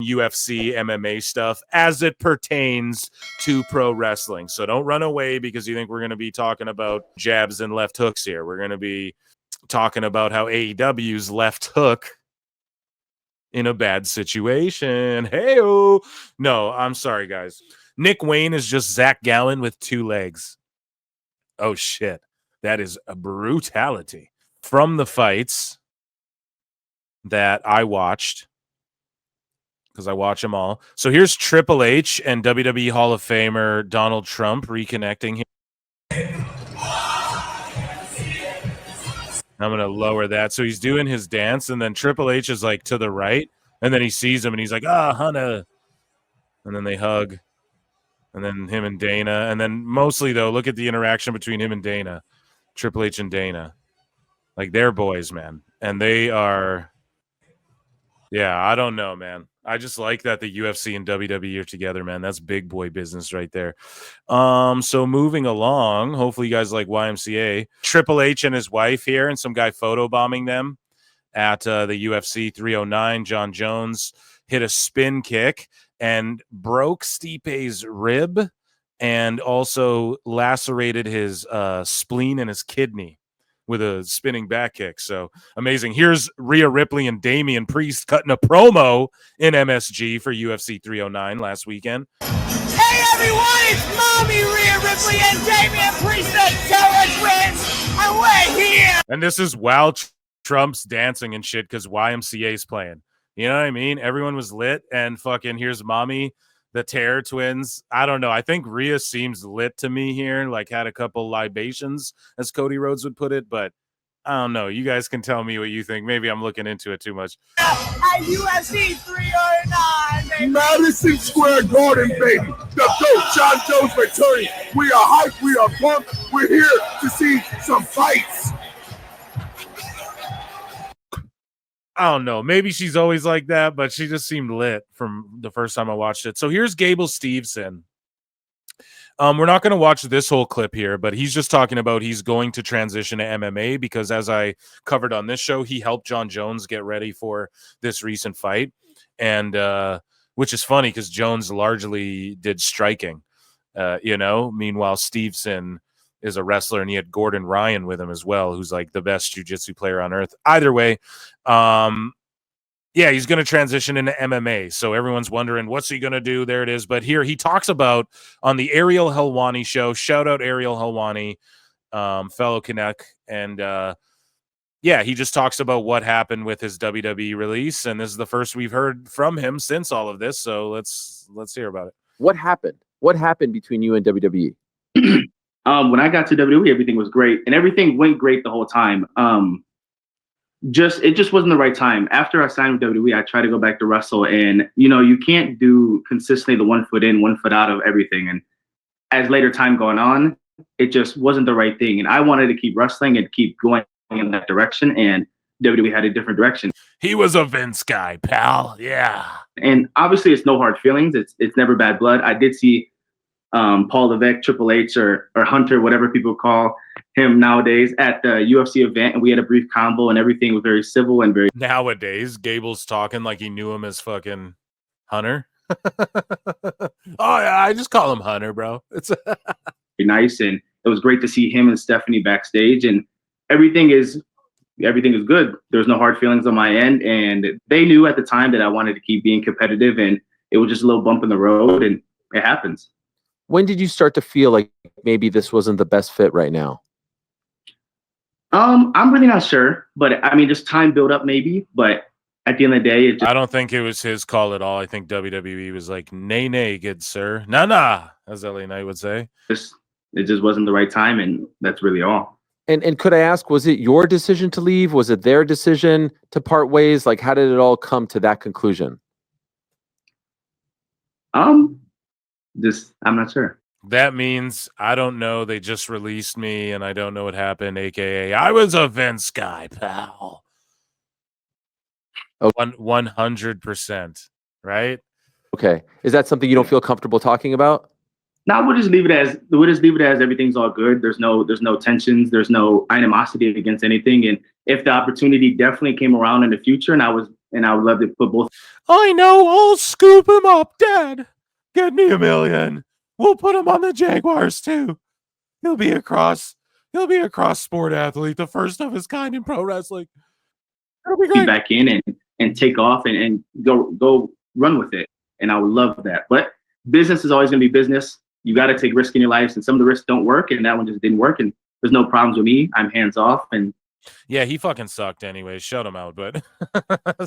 UFC, MMA stuff as it pertains to pro wrestling. So don't run away because you think we're going to be talking about jabs and left hooks here. We're going to be talking about how AEW's left hook in a bad situation. Hey-oh. No, I'm sorry, guys. Nick Wayne is just Zach Gallen with 2 legs. Oh, shit. That is a brutality. From the fights that I watched, because I watch them all. So here's Triple H and WWE Hall of Famer Donald Trump reconnecting here. I'm going to lower that. So he's doing his dance, and then Triple H is like to the right, and then he sees him, and he's like, Hunter. And then they hug, and then him and Dana. And then mostly, though, look at the interaction between him and Dana, Triple H and Dana. Like, they're boys, man. And they are, yeah, I don't know, man. I just like that the UFC and WWE are together, man. That's big boy business right there. So moving along, hopefully you guys like YMCA. Triple H and his wife here, and some guy photobombing them at the UFC 309. John Jones hit a spin kick and broke Stipe's rib and also lacerated his spleen and his kidney with a spinning back kick. So amazing. Here's Rhea Ripley and Damian Priest cutting a promo in MSG for UFC 309 last weekend. Hey everyone, it's Mommy Rhea Ripley and Damian Priest at Terrence Wins, and we're here. And this is while Trump's dancing and shit because YMCA's playing. You know what I mean? Everyone was lit, and fucking here's Mommy, the Terror Twins. I don't know. I think Rhea seems lit to me here, like had a couple libations, as Cody Rhodes would put it, but I don't know. You guys can tell me what you think. Maybe I'm looking into it too much. At UFC 309, baby. Madison Square Garden, baby. The GOAT, John Jones returning. We are hyped. We are pumped. We're here to see some fights. I don't know. Maybe she's always like that, but she just seemed lit from the first time I watched it. So here's Gable Steveson. We're not going to watch this whole clip here, but he's just talking about he's going to transition to MMA because, as I covered on this show, he helped John Jones get ready for this recent fight, and which is funny because Jones largely did striking, Meanwhile, Steveson is a wrestler, and he had Gordon Ryan with him as well, who's like the best jiu-jitsu player on earth. Either way, he's going to transition into MMA. So everyone's wondering, what's he going to do? There it is. But here he talks about on the Ariel Helwani show, shout out Ariel Helwani, fellow Canuck. And he just talks about what happened with his WWE release. And this is the first we've heard from him since all of this. So let's hear about it. What happened? What happened between you and WWE? When I got to WWE, everything was great, and everything went great the whole time. It just wasn't the right time. After I signed with WWE, I tried to go back to wrestle, and you can't do consistently the 1 foot in, 1 foot out of everything. And as later time going on, it just wasn't the right thing. And I wanted to keep wrestling and keep going in that direction, and WWE had a different direction. He was a Vince guy, pal. Yeah. And obviously, it's no hard feelings. It's never bad blood. I did see Paul Levesque, Triple H, or Hunter, whatever people call him nowadays, at the UFC event, and we had a brief combo, and everything was very civil and very. Nowadays, Gable's talking like he knew him as fucking Hunter. Oh yeah, I just call him Hunter, bro. It's nice, and it was great to see him and Stephanie backstage, and everything is good. There's no hard feelings on my end, and they knew at the time that I wanted to keep being competitive, and it was just a little bump in the road, and it happens. When did you start to feel like maybe this wasn't the best fit right now? I'm really not sure, but I mean, just time built up maybe, but at the end of the day, I don't think it was his call at all. I think WWE was like, nay, good sir. Nah, as LA Knight would say. It just wasn't the right time, and that's really all. And could I ask, was it your decision to leave? Was it their decision to part ways? Like, how did it all come to that conclusion? I'm not sure. That means I don't know. They just released me, and I don't know what happened. AKA, I was a Vince guy, pal. Oh, 100%, right? Okay. Is that something you don't feel comfortable talking about? No, we'll just leave it as everything's all good. There's no tensions. There's no animosity against anything. And if the opportunity definitely came around in the future, and I was and I would love to put both. I know, I'll scoop him up, Dad. Get me $1 million. We'll put him on the Jaguars too. He'll be a cross sport athlete, the first of his kind in pro wrestling. It'll be great. Back in and take off and go run with it. And I would love that. But business is always going to be business. You got to take risks in your life, and some of the risks don't work, and that one just didn't work. And there's no problems with me. I'm hands off. And yeah, he fucking sucked anyway. Shut him out, but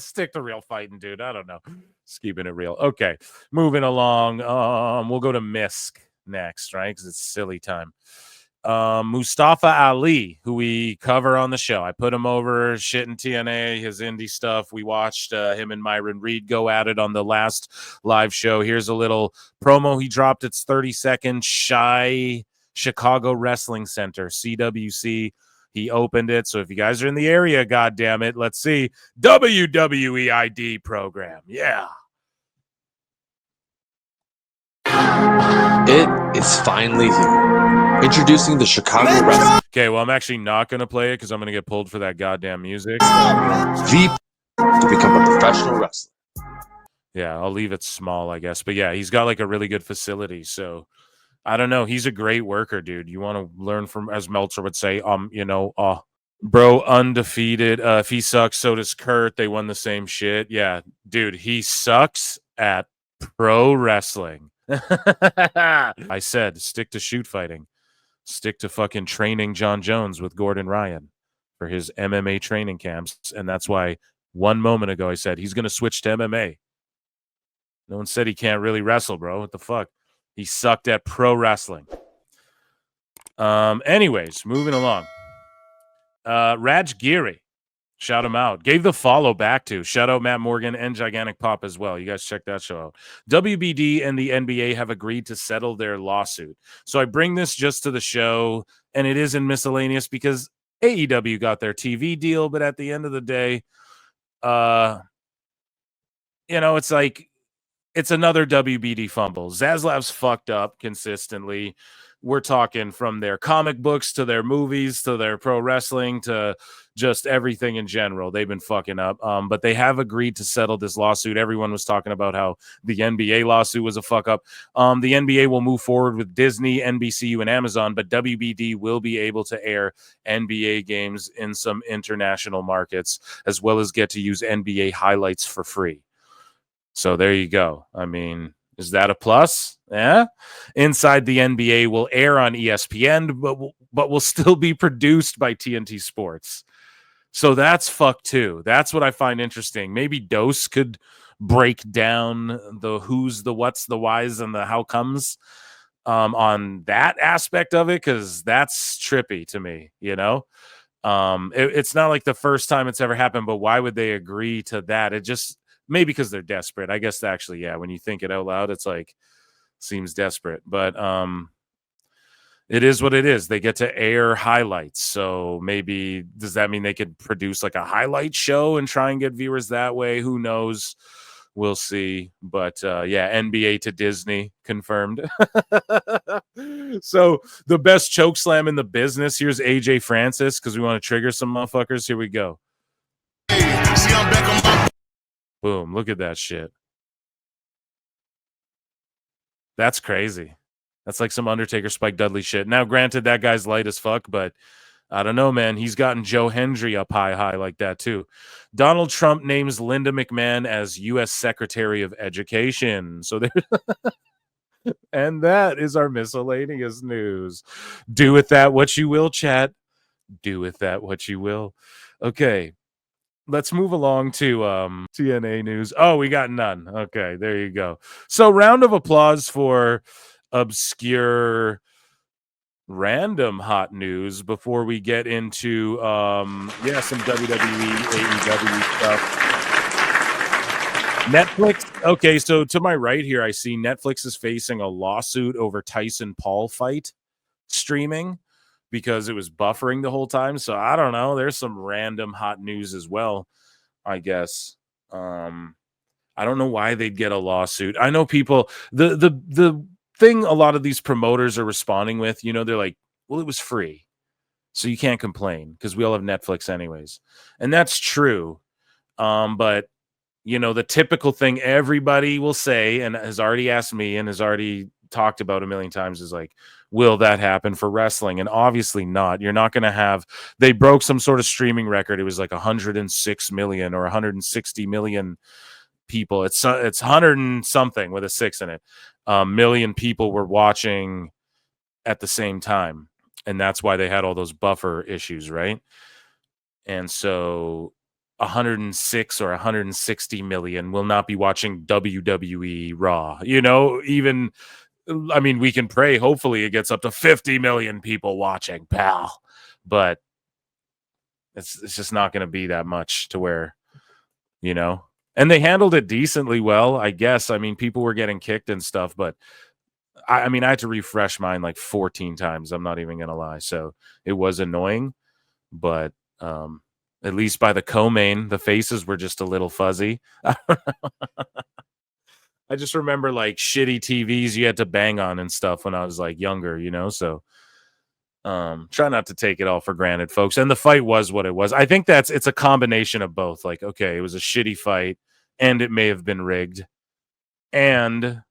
stick to real fighting, dude. I don't know. Just keeping it real. Okay, moving along. We'll go to Misk next, right? Because it's silly time. Mustafa Ali, who we cover on the show. I put him over shit in TNA, his indie stuff. We watched him and Myron Reed go at it on the last live show. Here's a little promo he dropped. It's 30 seconds. Chicago Wrestling Center, CWC. He opened it. So if you guys are in the area, God damn it, let's see. WWE ID program. Yeah. It is finally here. Introducing the Chicago Wrestling. Okay, well, I'm actually not going to play it because I'm going to get pulled for that goddamn music. The to become a professional wrestler. Yeah, I'll leave it small, I guess. But yeah, he's got like a really good facility. So I don't know. He's a great worker, dude. You want to learn from, as Meltzer would say, bro, undefeated. If he sucks, so does Kurt. They won the same shit. Yeah, dude, he sucks at pro wrestling. I said, stick to shoot fighting. Stick to fucking training John Jones with Gordon Ryan for his MMA training camps. And that's why 1 moment ago I said he's going to switch to MMA. No one said he can't really wrestle, bro. What the fuck? He sucked at pro wrestling. Anyways, moving along. Raj Giri, shout him out. Gave the follow back to. Shout out Matt Morgan and Gigantic Pop as well. You guys check that show out. WBD and the NBA have agreed to settle their lawsuit. So I bring this just to the show, and it is in miscellaneous because AEW got their TV deal, but at the end of the day, it's like, it's another WBD fumble. Zaslav's fucked up consistently. We're talking from their comic books to their movies to their pro wrestling to just everything in general. They've been fucking up. But they have agreed to settle this lawsuit. Everyone was talking about how the NBA lawsuit was a fuck up. The NBA will move forward with Disney, NBCU, and Amazon, but WBD will be able to air NBA games in some international markets, as well as get to use NBA highlights for free. So there you go. I mean, is that a plus? Yeah. Inside the NBA will air on ESPN, but will still be produced by TNT Sports. So that's fuck too. That's what I find interesting. Maybe Dose could break down the who's, the what's, the whys, and the how comes on that aspect of it, because that's trippy to me, it's not like the first time it's ever happened, but why would they agree to that? It just, maybe because they're desperate. I guess actually, yeah, when you think it out loud, it's like, seems desperate. But it is what it is. They get to air highlights. So maybe, does that mean they could produce like a highlight show and try and get viewers that way? Who knows? We'll see. But yeah, NBA to Disney confirmed. So the best choke slam in the business. Here's AJ Francis, because we want to trigger some motherfuckers. Here we go. Boom, look at that shit. That's crazy. That's like some Undertaker Spike Dudley shit. Now, granted, that guy's light as fuck, but I don't know, man. He's gotten Joe Hendry up high like that, too. Donald Trump names Linda McMahon as U.S. Secretary of Education. So there, and that is our miscellaneous news. Do with that what you will, chat. Do with that what you will. Okay. Let's move along to TNA news. Oh, we got none. Okay, there you go. So round of applause for obscure random hot news before we get into some WWE, AEW stuff. Netflix. Okay, so to my right here, I see Netflix is facing a lawsuit over Tyson Paul fight streaming, because it was buffering the whole time. So I don't know. There's some random hot news as well, I guess. I don't know why they'd get a lawsuit. I know people, the thing a lot of these promoters are responding with, they're like, well, it was free, so you can't complain because we all have Netflix anyways. And that's true. But you know, the typical thing everybody will say and has already asked me and has already talked about a million times is like, will that happen for wrestling? And obviously not. You're not going to have, they broke some sort of streaming record. It was like 106 million or 160 million people. It's 100 and something with a 6 in it. Million people were watching at the same time. And that's why they had all those buffer issues, right? And so 106 or 160 million will not be watching WWE RAW. You know, even, I mean, we can pray. Hopefully it gets up to 50 million people watching, pal. But it's just not going to be that much to where, you know, and they handled it decently well, I guess. I mean, people were getting kicked and stuff, but I mean, I had to refresh mine like 14 times. I'm not even going to lie. So it was annoying, but at least by the co-main, the faces were just a little fuzzy. I just remember like shitty TVs you had to bang on and stuff when I was like younger, you know? So try not to take it all for granted, folks. And the fight was what it was. I think it's a combination of both. Like, okay, it was a shitty fight and it may have been rigged and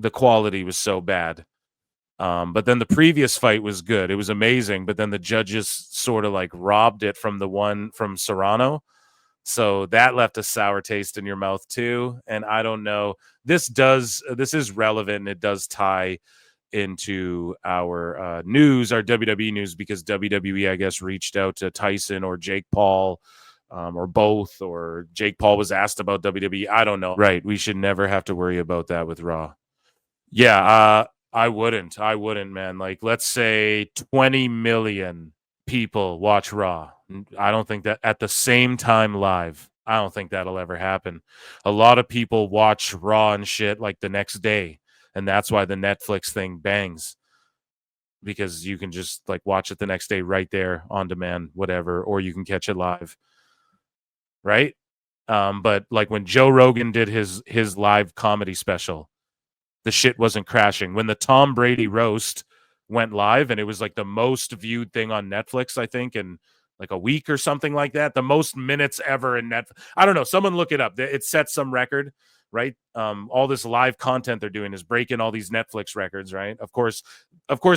the quality was so bad. But then the previous fight was good. It was amazing. But then the judges sort of like robbed it from the one from Serrano. So that left a sour taste in your mouth too. And I don't know. This is relevant and it does tie into our news, our WWE news, because WWE, I guess, reached out to Tyson or Jake Paul or both, or Jake Paul was asked about WWE. I don't know. Right. We should never have to worry about that with Raw. Yeah. I wouldn't, man. Like, let's say 20 million people watch Raw. I don't think that at the same time live. I don't think that'll ever happen. A lot of people watch Raw and shit like the next day. And that's why the Netflix thing bangs. Because you can just like watch it the next day right there on demand, whatever, or you can catch it live. Right? But like when Joe Rogan did his live comedy special, the shit wasn't crashing. When the Tom Brady roast went live, and it was like the most viewed thing on Netflix, I think, in like a week or something like that. The most minutes ever in Netflix. I don't know. Someone look it up. It set some record, right? All this live content they're doing is breaking all these Netflix records, right? Of course,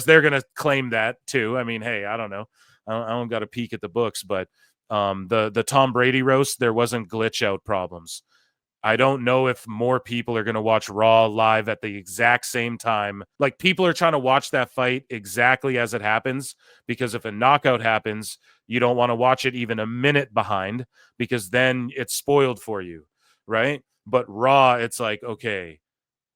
they're gonna claim that too. I mean, hey, I don't know. I don't got to peek at the books, but the Tom Brady roast, there wasn't glitch out problems. I don't know if more people are going to watch Raw live at the exact same time. Like, people are trying to watch that fight exactly as it happens, because if a knockout happens, you don't want to watch it even a minute behind, because then it's spoiled for you, right? But Raw, it's like, okay,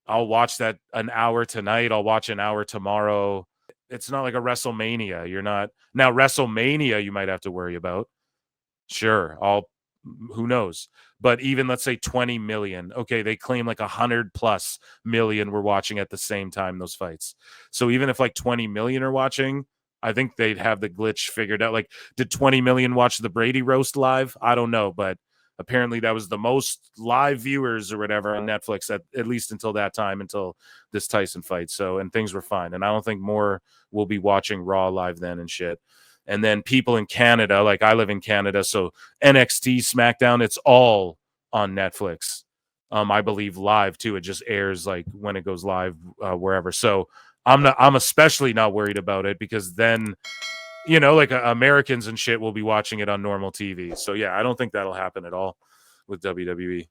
I'll watch that an hour tonight. I'll watch an hour tomorrow. It's not like a WrestleMania. You're not now WrestleMania. You might have to worry about. Sure, who knows? But even let's say 20 million. Okay, they claim like 100 plus million were watching at the same time those fights. So even if like 20 million are watching, I think they'd have the glitch figured out. Like, did 20 million watch the Brady roast live? I don't know, but apparently that was the most live viewers or whatever on Netflix at least until that time, until this Tyson fight. So, and things were fine. And I don't think more will be watching Raw live then and shit. And then people in Canada, like I live in Canada, so NXT, SmackDown, it's all on Netflix. I believe live too. It just airs like when it goes live wherever. So I'm especially not worried about it, because then, you know, like Americans and shit will be watching it on normal TV. So yeah, I don't think that'll happen at all with WWE.